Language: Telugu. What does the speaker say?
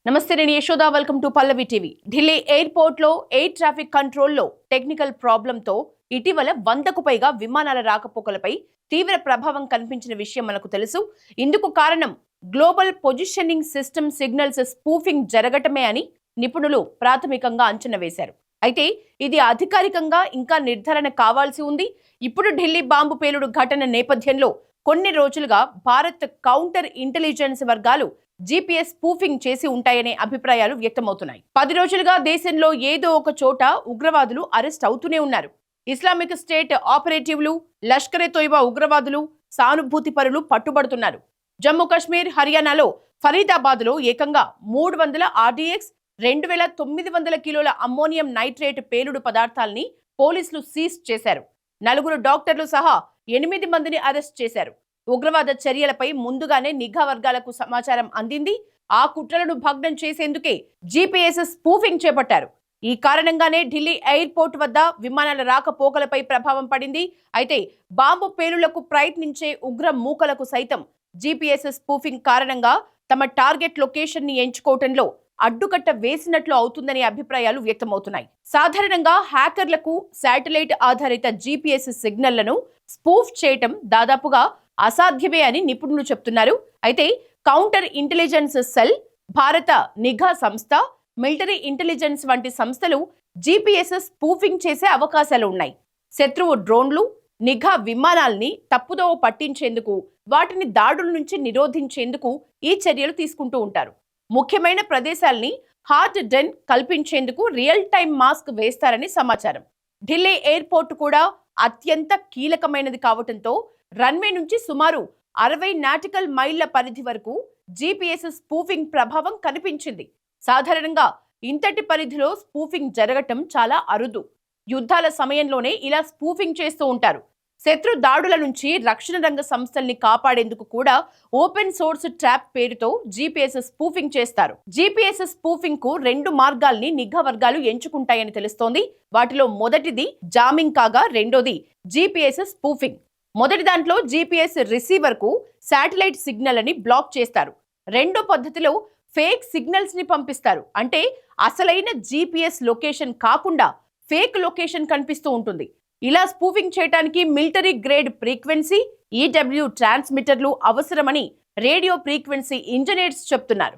నమస్తే, నేను Yashoda. Welcome to Pallavi TV. Delhi ఎయిర్పోర్ట్లో ఎయిర్ ట్రాఫిక్ కంట్రోల్లో టెక్నికల్ ప్రాబ్లంతో ఇటీవల 100కు పైగా విమానాల రాకపోకలపై తీవ్ర ప్రభావం కనిపించిన విషయం మనకు తెలుసు. ఇందుకు కారణం global positioning system signals spoofing జరగటమే అని నిపుణులు ప్రాథమికంగా అంచనా వేశారు. అయితే ఇది అధికారికంగా ఇంకా నిర్ధారణ కావాల్సి ఉంది. ఇప్పుడు ఢిల్లీ బాంబు పేలుడు ఘటన నేపథ్యంలో కొన్ని రోజులుగా భారత్ కౌంటర్ ఇంటెలిజెన్స్ వర్గాలు జీపీఎస్ స్పూఫింగ్ చేసి ఉంటాయనే అభిప్రాయాలు వ్యక్తమవుతున్నాయి. 10 రోజులుగా దేశంలో ఏదో ఒక చోట ఉగ్రవాదులు అరెస్ట్ అవుతూనే ఉన్నారు. ఇస్లామిక్ స్టేట్ ఆపరేటివ్లు, లష్కరే తోయిబా ఉగ్రవాదులు, సానుభూతి పరులు పట్టుబడుతున్నారు. జమ్మూ కాశ్మీర్, హర్యానాలో ఫరీదాబాద్లో ఏకంగా 300 ఆర్డీఎక్స్, 2900 కిలోల అమ్మోనియం నైట్రేట్ పేలుడు పదార్థాల్ని పోలీసులు సీజ్ చేశారు. 4 డాక్టర్లు సహా 8 మందిని అరెస్ట్ చేశారు. ఉగ్రవాద చర్యలపై ముందుగానే నిఘా వర్గాలకు సమాచారం అందింది. ఆ కుట్రలను భగ్నం చేసేందుకే జీపీఎస్ స్పూఫింగ్ చేపట్టారు. ఈ కారణంగానే ఢిల్లీ ఎయిర్పోర్ట్ వద్ద విమానాల రాకపోకలపై ప్రభావం పడింది. అయితే బాంబు పేలుళ్లకు ప్రయత్నించే ఉగ్ర మూకలకు సైతం జీపీఎస్ స్పూఫింగ్ కారణంగా తమ టార్గెట్ లొకేషన్ ని ఎంచుకోవటంలో అడ్డుకట్ట వేసినట్లు అవుతుందనే అభిప్రాయాలు వ్యక్తమవుతున్నాయి. సాధారణంగా హ్యాకర్లకు శాటిలైట్ ఆధారిత జీపీఎస్ సిగ్నళ్లను స్పూఫ్ చేయటం దాదాపుగా అసాధ్యమే అని నిపుణులు చెప్తున్నారు. అయితే కౌంటర్ ఇంటెలిజెన్స్ సెల్, భారత నిఘా సంస్థ, మిలిటరీ ఇంటెలిజెన్స్ వంటి సంస్థలు జీపీఎస్ స్పూఫింగ్ చేసే అవకాశాలు ఉన్నాయి. శత్రువు డ్రోన్లు, నిఘా విమానాల్ని తప్పుదోవ పట్టించేందుకు, వాటిని దాడుల నుంచి నిరోధించేందుకు ఈ చర్యలు తీసుకుంటూ ఉంటారు. ముఖ్యమైన ప్రదేశాల్ని హార్డ్ డెన్ కల్పించేందుకు రియల్ టైం మాస్క్ వేస్తారని సమాచారం. ఢిల్లీ ఎయిర్పోర్ట్ కూడా అత్యంత కీలకమైనది కావటంతో రన్వే నుంచి సుమారు 60 నాటికల్ మైళ్ల పరిధి వరకు జీపీఎస్ స్పూఫింగ్ ప్రభావం కనిపించింది. సాధారణంగా ఇంతటి పరిధిలో స్పూఫింగ్ జరగటం చాలా అరుదు. యుద్ధాల సమయంలోనే ఇలా స్పూఫింగ్ చేస్తూ ఉంటారు. శత్రు దాడుల నుంచి రక్షణ రంగ సంస్థల్ని కాపాడేందుకు కూడా ఓపెన్ సోర్స్ ట్రాప్ పేరుతో జీపీఎస్ స్పూఫింగ్ చేస్తారు. జీపీఎస్ స్పూఫింగ్ కు 2 మార్గాల్ని నిఘా వర్గాలు ఎంచుకుంటాయని తెలుస్తోంది. వాటిలో మొదటిది జామింగ్ కాగా రెండోది జీపీఎస్ స్పూఫింగ్. మొదటి దాంట్లో జీపీఎస్ రిసీవర్ కు శాటిలైట్ సిగ్నల్ అని బ్లాక్ చేస్తారు. రెండో పద్ధతిలో ఫేక్ సిగ్నల్స్ ని పంపిస్తారు. అంటే అసలైన జీపీఎస్ లొకేషన్ కాకుండా ఫేక్ లొకేషన్ కనిపిస్తూ ఉంటుంది. ఇలా స్పూఫింగ్ చేయడానికి మిలిటరీ గ్రేడ్ ఫ్రీక్వెన్సీ, ఈడబ్ల్యూ ట్రాన్స్మిటర్లు అవసరమని రేడియో ఫ్రీక్వెన్సీ ఇంజనీర్స్ చెప్తున్నారు.